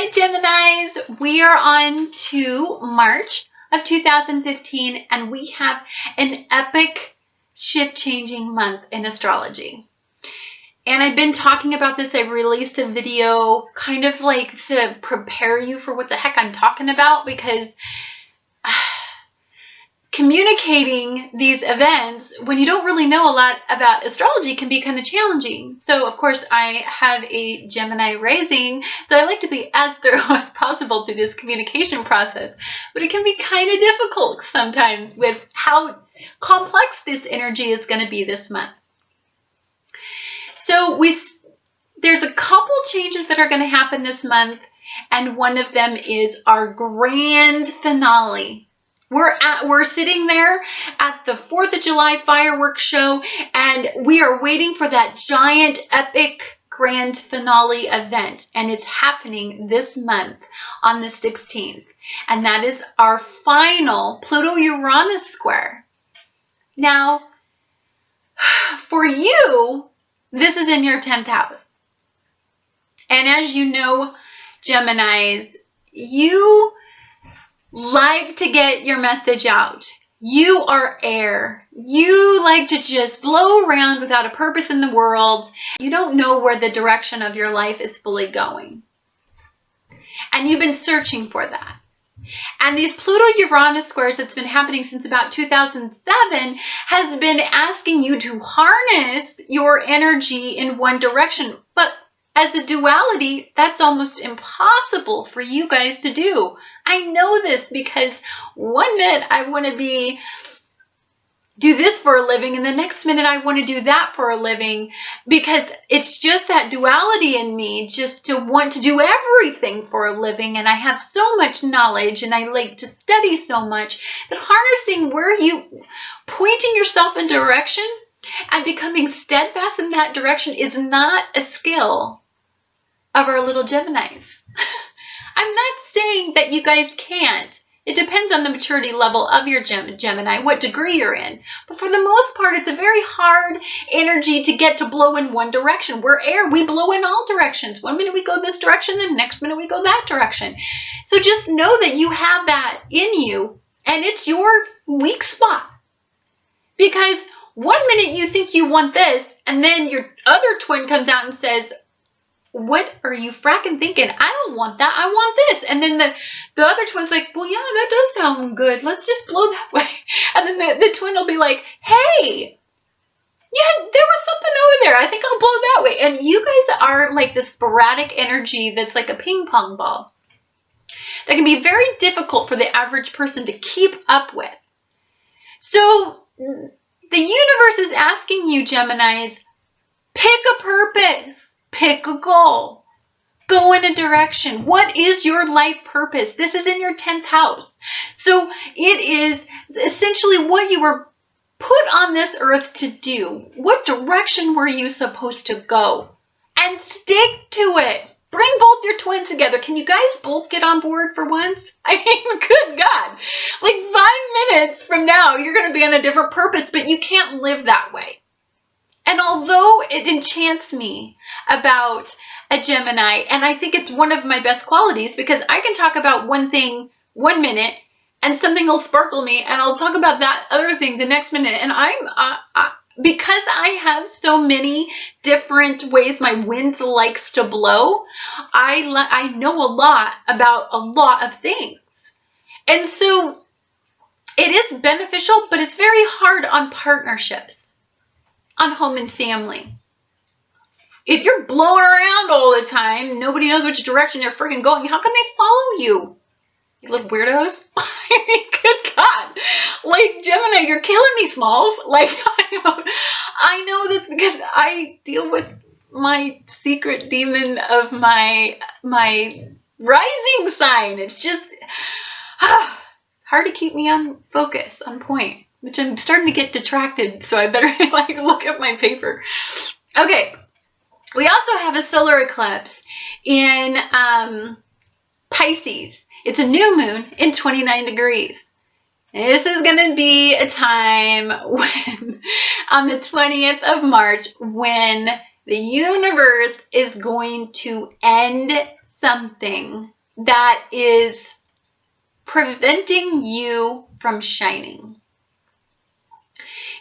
Hi Geminis, we are on to March of 2015 and we have an epic shift-changing month in astrology. And I've been talking about this. I released a video kind of like to prepare you for what the heck I'm talking about, because communicating these events when you don't really know a lot about astrology can be kind of challenging. So of course I have a Gemini rising, so I like to be as thorough as possible through this communication process, but it can be kind of difficult sometimes with how complex this energy is going to be this month. So there's a couple changes that are going to happen this month, and one of them is our grand finale. We're sitting there at the 4th of July fireworks show, and we are waiting for that giant epic grand finale event, and it's happening this month on the 16th, and that is our final Pluto Uranus Square. Now, for you, this is in your 10th house, and as you know, Geminis, you like to get your message out. You are air. You like to just blow around without a purpose in the world. You don't know where the direction of your life is fully going. And you've been searching for that. And these Pluto-Uranus squares that's been happening since about 2007 has been asking you to harness your energy in one direction. But as a duality, that's almost impossible for you guys to do. I know this because one minute I want to do this for a living, and the next minute I want to do that for a living, because it's just that duality in me, just to want to do everything for a living. And I have so much knowledge and I like to study so much that harnessing pointing yourself in direction and becoming steadfast in that direction is not a skill of our little Geminis. I'm not saying that you guys can't. It depends on the maturity level of your Gemini, what degree you're in. But for the most part, it's a very hard energy to get to blow in one direction. We're air. We blow in all directions. One minute we go this direction, the next minute we go that direction. So just know that you have that in you, and it's your weak spot. Because one minute you think you want this, and then your other twin comes out and says, what are you fracking thinking? I don't want that. I want this. And then the other twin's like, well, yeah, that does sound good. Let's just blow that way. And then the twin will be like, hey, yeah, there was something over there. I think I'll blow that way. And you guys are like the sporadic energy that's like a ping pong ball that can be very difficult for the average person to keep up with. So the universe is asking you, Geminis, pick a purpose. Pick a goal. Go in a direction. What is your life purpose? This is in your 10th house. So it is essentially what you were put on this earth to do. What direction were you supposed to go? And stick to it. Bring both your twins together. Can you guys both get on board for once? I mean, good God. Like 5 minutes from now, you're going to be on a different purpose, but you can't live that way. And although it enchants me about a Gemini, and I think it's one of my best qualities, because I can talk about one thing 1 minute and something will sparkle me, and I'll talk about that other thing the next minute. And because I have so many different ways my wind likes to blow, I know a lot about a lot of things. And so it is beneficial, but it's very hard on partnerships. On home and family. If you're blowing around all the time, nobody knows which direction you're freaking going, how can they follow you? You little weirdos. I mean, good God. Like, Gemini, you're killing me, Smalls. Like, I know this because I deal with my secret demon of my rising sign. It's just hard to keep me on focus, on point. Which I'm starting to get detracted, so I better look at my paper. Okay, we also have a solar eclipse in Pisces. It's a new moon in 29 degrees. This is going to be a time when, on the 20th of March, when the universe is going to end something that is preventing you from shining.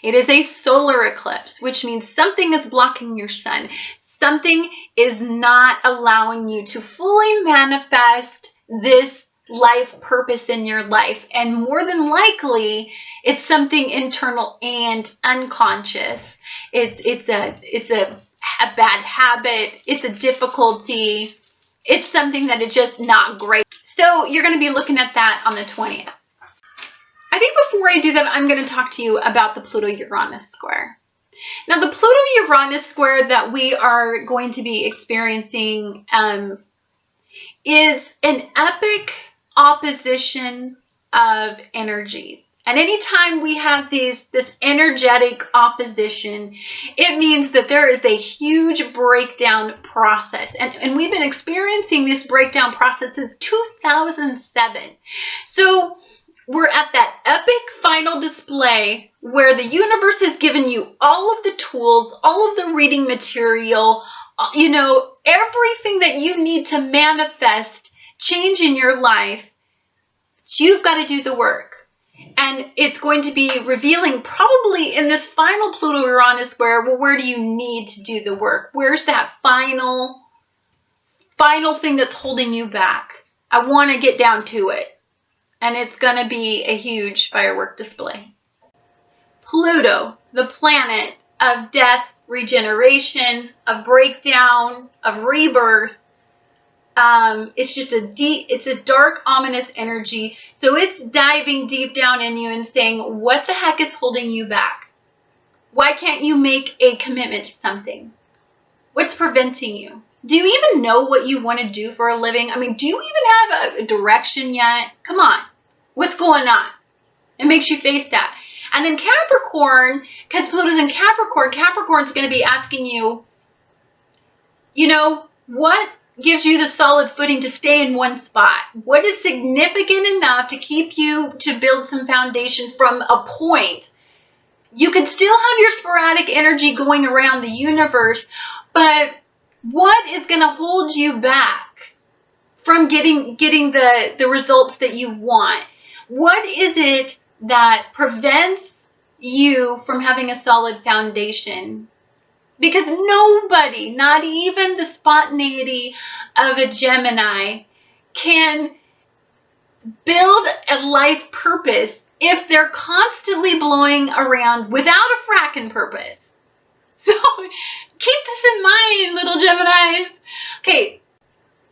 It is a solar eclipse, which means something is blocking your sun. Something is not allowing you to fully manifest this life purpose in your life. And more than likely, it's something internal and unconscious. It's a bad habit. It's a difficulty. It's something that is just not great. So you're going to be looking at that on the 20th. I think before I do that, I'm going to talk to you about the Pluto Uranus Square. Now, the Pluto Uranus Square that we are going to be experiencing is an epic opposition of energy. And anytime we have this energetic opposition, it means that there is a huge breakdown process. And we've been experiencing this breakdown process since 2007. So we're at that epic final display where the universe has given you all of the tools, all of the reading material, everything that you need to manifest change in your life. You've got to do the work. And it's going to be revealing probably in this final Pluto Uranus square, well, where do you need to do the work? Where's that final thing that's holding you back? I want to get down to it. And it's going to be a huge firework display. Pluto, the planet of death, regeneration, of breakdown, of rebirth. It's just it's a dark, ominous energy. So it's diving deep down in you and saying, what the heck is holding you back? Why can't you make a commitment to something? What's preventing you? Do you even know what you want to do for a living? I mean, do you even have a direction yet? Come on. What's going on? It makes you face that. And then Capricorn, because Pluto's in Capricorn, Capricorn's going to be asking you, what gives you the solid footing to stay in one spot? What is significant enough to keep you to build some foundation from a point? You can still have your sporadic energy going around the universe, but what is going to hold you back from getting the results that you want? What is it that prevents you from having a solid foundation? Because nobody, not even the spontaneity of a Gemini, can build a life purpose if they're constantly blowing around without a fracking purpose. So keep this in mind, little Geminis. Okay,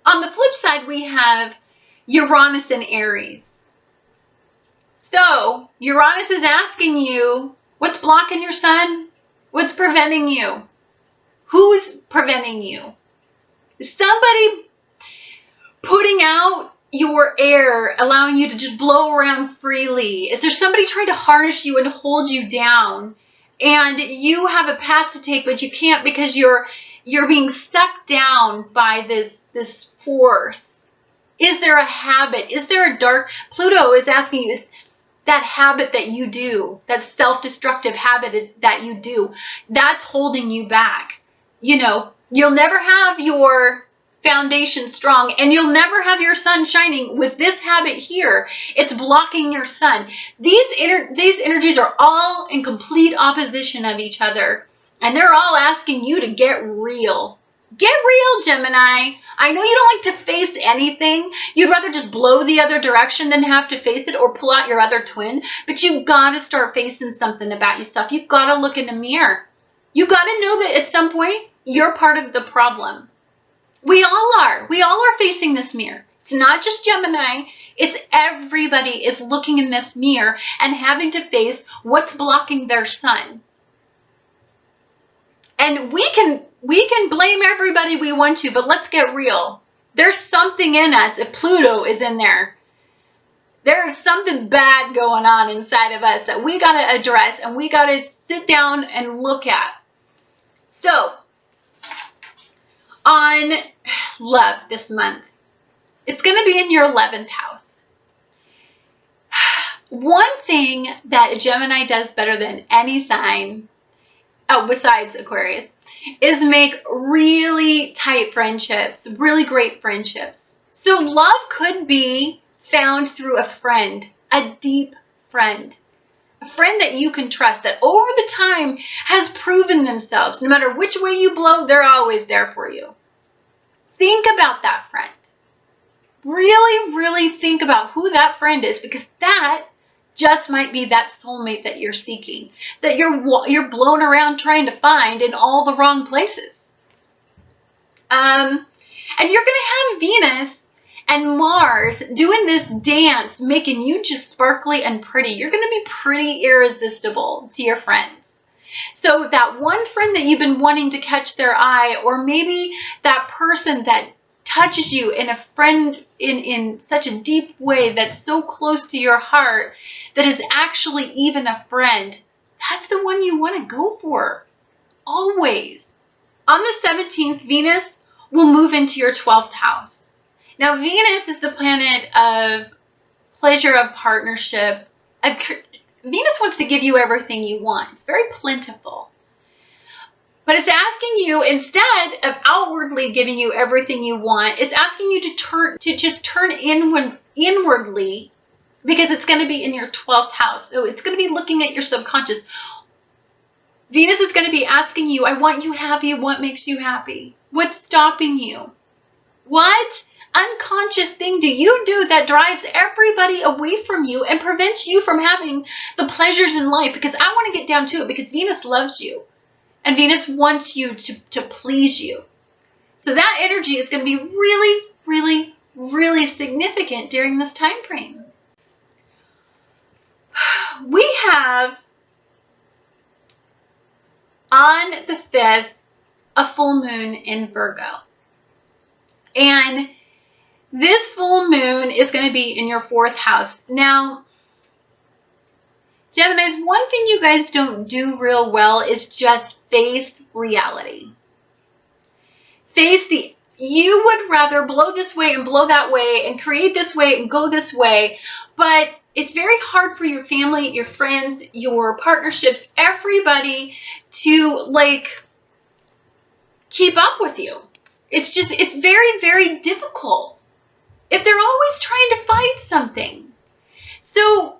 on the flip side, we have Uranus in Aries. So Uranus is asking you, what's blocking your sun? What's preventing you? Who's preventing you? Is somebody putting out your air, allowing you to just blow around freely? Is there somebody trying to harness you and hold you down? And you have a path to take, but you can't because you're being sucked down by this force. Is there a habit? Is there a dark? Pluto is asking you, is that habit that you do, that self-destructive habit that you do, that's holding you back. You'll never have your foundation strong, and you'll never have your sun shining with this habit here. It's blocking your sun. These energies are all in complete opposition of each other, and they're all asking you to get real. Get real, Gemini. I know you don't like to face anything. You'd rather just blow the other direction than have to face it or pull out your other twin, but you've got to start facing something about yourself. You've got to look in the mirror. You got to know that at some point, you're part of the problem. We all are. We all are facing this mirror. It's not just Gemini. It's everybody is looking in this mirror and having to face what's blocking their sun. And we can blame everybody we want to, but let's get real. There's something in us. If Pluto is in there, there is something bad going on inside of us that we got to address and we got to sit down and look at. So, on love this month, it's going to be in your 11th house. One thing that Gemini does better than any sign, besides Aquarius, is make really tight friendships, really great friendships. So love could be found through a friend, a deep friend. A friend that you can trust, that over the time has proven themselves. No matter which way you blow, they're always there for you. Think about that friend. Really, really think about who that friend is, because that just might be that soulmate that you're seeking, that you're blown around trying to find in all the wrong places. And you're going to have Venus and Mars doing this dance, making you just sparkly and pretty. You're going to be pretty irresistible to your friends. So that one friend that you've been wanting to catch their eye, or maybe that person that touches you in such a deep way that's so close to your heart that is actually even a friend, that's the one you want to go for. Always. On the 17th, Venus will move into your 12th house. Now, Venus is the planet of pleasure, of partnership. Venus wants to give you everything you want. It's very plentiful. But it's asking you, instead of outwardly giving you everything you want, it's asking you to just turn inwardly, because it's going to be in your 12th house. So it's going to be looking at your subconscious. Venus is going to be asking you, I want you happy. What makes you happy? What's stopping you? What unconscious thing do you do that drives everybody away from you and prevents you from having the pleasures in life? Because I want to get down to it, because Venus loves you and Venus wants you to please you. So that energy is going to be really, really, really significant during this time frame. We have on the 5th a full moon in Virgo. And this full moon is going to be in your 4th house. Now, Geminis, one thing you guys don't do real well is just face reality. You would rather blow this way and blow that way and create this way and go this way, but it's very hard for your family, your friends, your partnerships, everybody to keep up with you. It's very, very difficult if they're always trying to fight something. So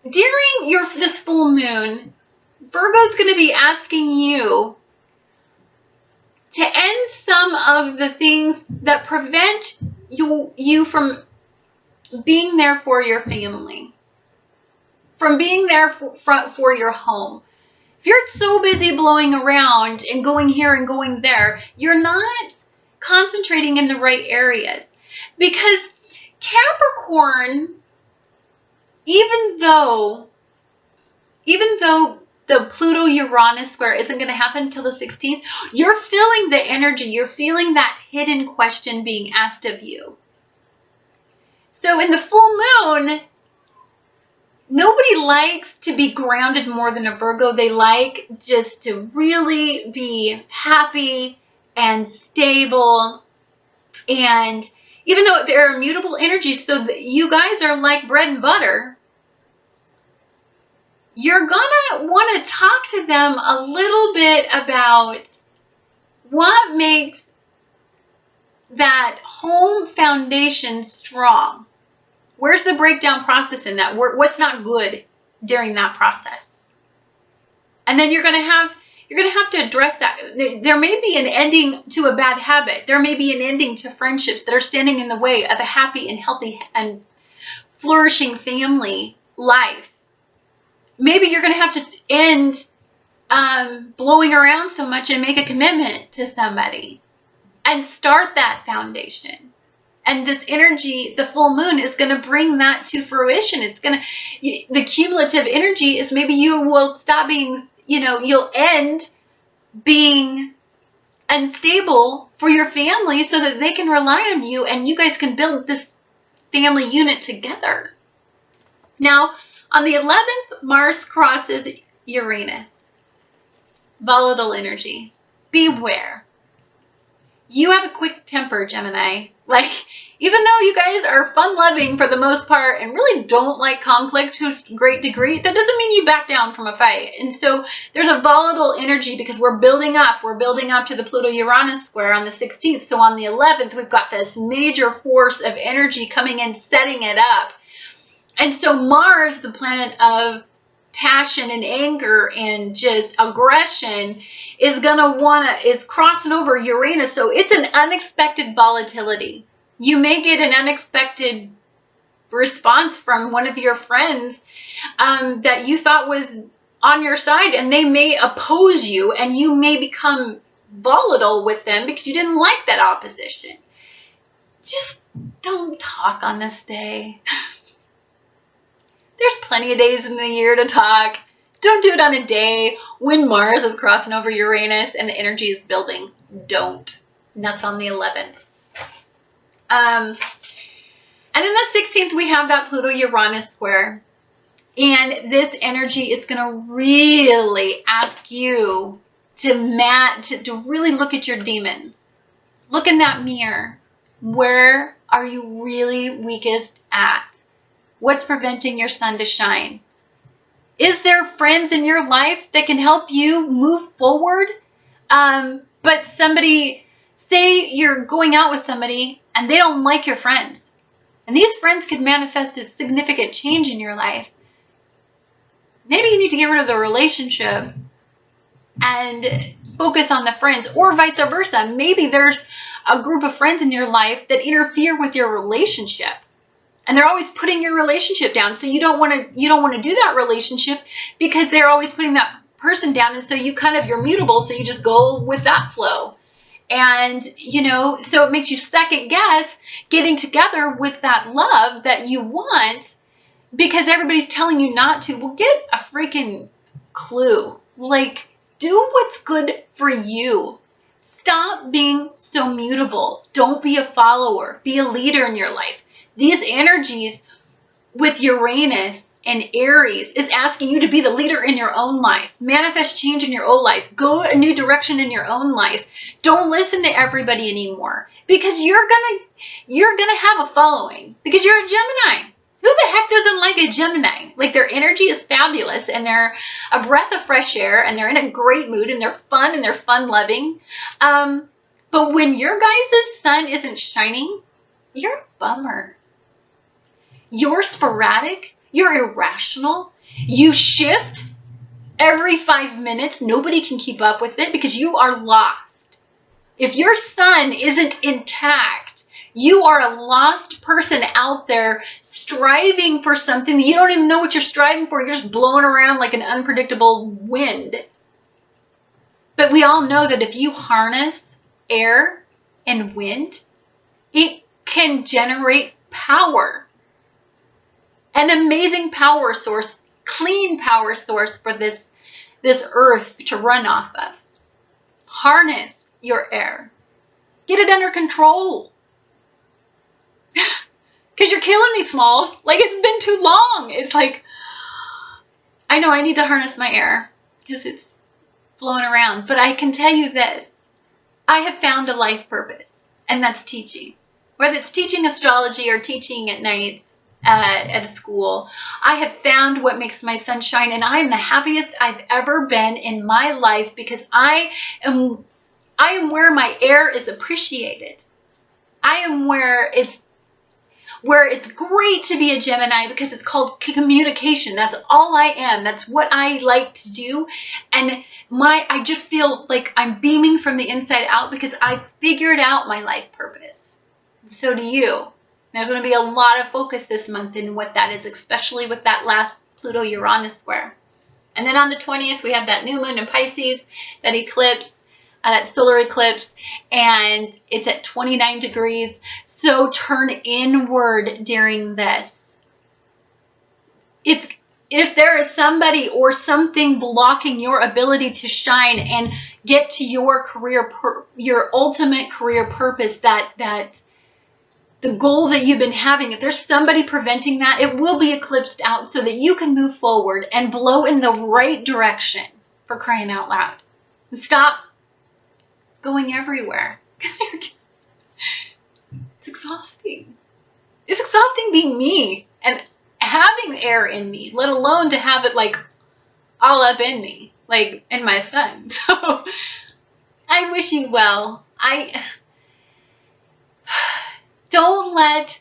during this full moon, Virgo's going to be asking you to end some of the things that prevent you from being there for your family, from being there for your home. If you're so busy blowing around and going here and going there, you're not concentrating in the right areas. Because Capricorn, even though the Pluto Uranus Square isn't going to happen until the 16th, you're feeling the energy. You're feeling that hidden question being asked of you. So in the full moon, nobody likes to be grounded more than a Virgo. They like just to really be happy and stable. And even though there are immutable energies, so that you guys are like bread and butter, you're going to want to talk to them a little bit about what makes that home foundation strong. Where's the breakdown process in that? What's not good during that process? And then you're going to have to address that. There may be an ending to a bad habit. There may be an ending to friendships that are standing in the way of a happy and healthy and flourishing family life. Maybe you're going to have to end blowing around so much and make a commitment to somebody and start that foundation. And this energy, the full moon, is going to bring that to fruition. The cumulative energy is maybe you will stop being, you'll end being unstable for your family so that they can rely on you and you guys can build this family unit together. Now, on the 11th, Mars crosses Uranus. Volatile energy. Beware. You have a quick temper, Gemini. Even though you guys are fun-loving for the most part and really don't like conflict to a great degree, that doesn't mean you back down from a fight. And so there's a volatile energy because we're building up. We're building up to the Pluto Uranus Square on the 16th. So on the 11th, we've got this major force of energy coming in, setting it up. And so Mars, the planet of passion and anger and just aggression, is crossing over Uranus. So it's an unexpected volatility. You may get an unexpected response from one of your friends that you thought was on your side, and they may oppose you, and you may become volatile with them because you didn't like that opposition. Just don't talk on this day. There's plenty of days in the year to talk. Don't do it on a day when Mars is crossing over Uranus and the energy is building. Don't. And that's on the 11th. And then the 16th, we have that Pluto Uranus square. And this energy is going to really ask you to really look at your demons. Look in that mirror. Where are you really weakest at? What's preventing your sun to shine? Is there friends in your life that can help you move forward? But say you're going out with somebody and they don't like your friends. And these friends could manifest a significant change in your life. Maybe you need to get rid of the relationship and focus on the friends, or vice versa. Maybe there's a group of friends in your life that interfere with your relationship. And they're always putting your relationship down. So you don't want to do that relationship because they're always putting that person down. And so you're mutable. So you just go with that flow. And, so it makes you second guess getting together with that love that you want because everybody's telling you not to. Well, get a freaking clue. Do what's good for you. Stop being so mutable. Don't be a follower. Be a leader in your life. These energies with Uranus and Aries is asking you to be the leader in your own life. Manifest change in your own life. Go a new direction in your own life. Don't listen to everybody anymore because you're gonna have a following because you're a Gemini. Who the heck doesn't like a Gemini? Their energy is fabulous and they're a breath of fresh air and they're in a great mood and they're fun and they're fun-loving. But when your guys' sun isn't shining, you're a bummer. You're sporadic. You're irrational. You shift every 5 minutes. Nobody can keep up with it because you are lost. If your sun isn't intact, you are a lost person out there striving for something that you don't even know what you're striving for. You're just blowing around like an unpredictable wind. But we all know that if you harness air and wind, it can generate power. An amazing power source, clean power source for this earth to run off of. Harness your air. Get it under control. Because you're killing me, Smalls. It's been too long. It's I know I need to harness my air because it's blowing around. But I can tell you this. I have found a life purpose, and that's teaching. Whether it's teaching astrology or teaching at night at a school, I have found what makes my sun shine, and I am the happiest I've ever been in my life because I am where my air is appreciated. I am where it's great to be a Gemini because it's called communication. That's all I am. That's what I like to do. And I just feel like I'm beaming from the inside out because I figured out my life purpose. And so do you. There's going to be a lot of focus this month in what that is, especially with that last Pluto Uranus square. And then on the 20th, we have that new moon in Pisces, that eclipse, that solar eclipse, and it's at 29 degrees. So turn inward during this. If there is somebody or something blocking your ability to shine and get to your your ultimate career purpose, that the goal that you've been having, if there's somebody preventing that, it will be eclipsed out so that you can move forward and blow in the right direction, for crying out loud. And stop going everywhere. It's exhausting. exhausting. It's exhausting being me and having air in me, let alone to have it like all up in me, like in my sun. So I wish you well. Don't let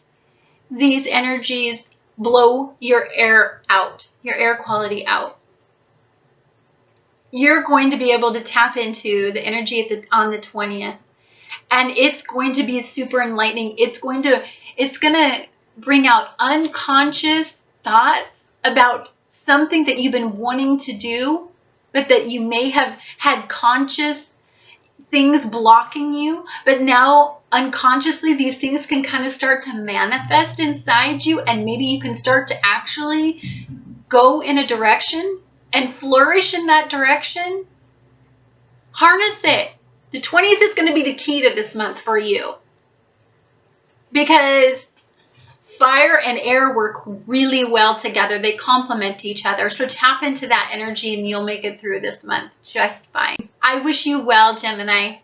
these energies blow your air out, your air quality out. You're going to be able to tap into the energy on the 20th, and it's going to be super enlightening. It's going to bring out unconscious thoughts about something that you've been wanting to do, but that you may have had conscious things blocking you, but now unconsciously these things can kind of start to manifest inside you, and maybe you can start to actually go in a direction and flourish in that direction. Harness it. The 20th is going to be the key to this month for you, because fire and air work really well together. They complement each other. So tap into that energy and you'll make it through this month just fine. I wish you well, Gemini.